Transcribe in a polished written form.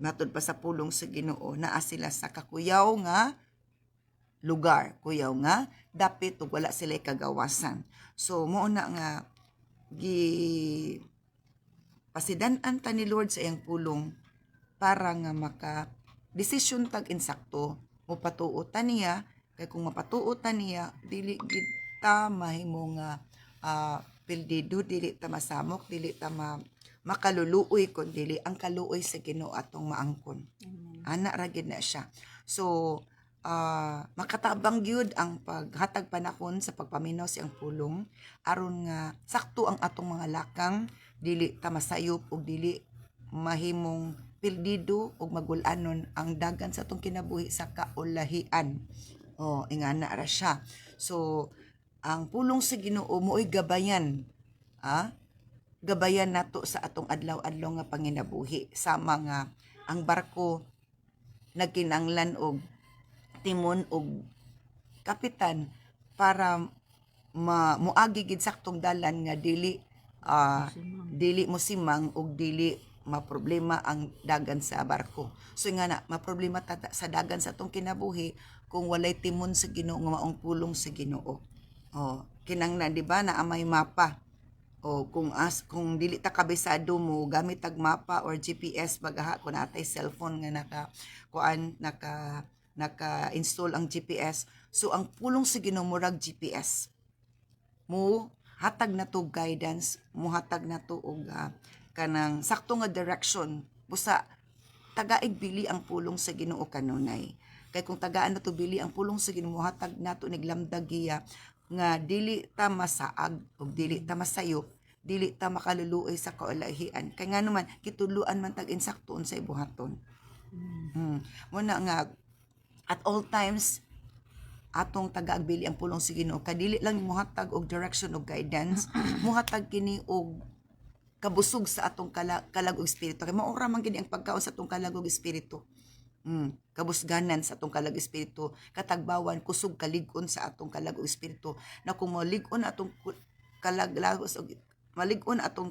matud pa sa pulong sa Ginoo naa sila sa kakuyaw nga lugar, kuyaw nga dapit ug wala sila kagawasan. So mao na nga gi pasidan-an ta ni Lord sa iyang pulong para nga maka desisyon tag insakto mo patuotan niya, kay kung mapatuotan niya dili gid ta mahimo nga pildido, dili ta masamok, dili ta makaluluoy, kun dili ang kaluoy sa Ginoo atong maangkon. Ana ra gid na siya. So makatabang gyud ang paghatag panahon sa pagpaminaw siyang pulong aron nga sakto ang atong mga lakang, dili ta masayop ug dili mahimong pildido ug magul-anon ang dagan sa atong kinabuhi sa kaulahian. Ingana ra siya. So ang pulong sa Ginoo mooy gabayan, gabayan nato sa atong adlaw-adlaw nga panginabuhi, sama nga ang barko nagkinanglan og timon og kapitan para moagi gid saktong dalan nga dili mo simang og dili maproblema ang dagan sa barko. So nga na maproblema sa dagan sa atong kinabuhi kung walay timon sa Ginoo nga maong pulong sa Ginoo. Kinanglan di ba na may mapa. Kung dili ta kabisado mo gamit tag mapa or GPS bagaha kung natay cellphone nga naka-install ang GPS. So ang pulong sa Ginoo murag GPS. Mo hatag na to guidance, mo hatag na to og kanang sakto nga direction. Busa tagaig bili ang pulong sa Ginoo kanunay. Kay kung tagaan na to bili ang pulong sa Ginoo, hatag nato niglamdag giya nga dili ta masaag ug dili ta masayop, dili ta makaluluoy sa kaulahian. Kay nga naman kituluan man tag insaktuon sa ibuhaton. Muna nga at all times atong tagaagbili ang pulong sa Ginoo, kadili lang muhatag og direction og guidance, muhatag kini og kabusog sa atong kalag og espiritu. Kay mao ra man gid ang pagkaon sa atong kalag og espiritu. Kabusganan sa atong kalag espiritu, katagbawan kusog kalig-on sa atong kalag og espiritu, na kung malig-on atong kalag-lagos og malig-on atong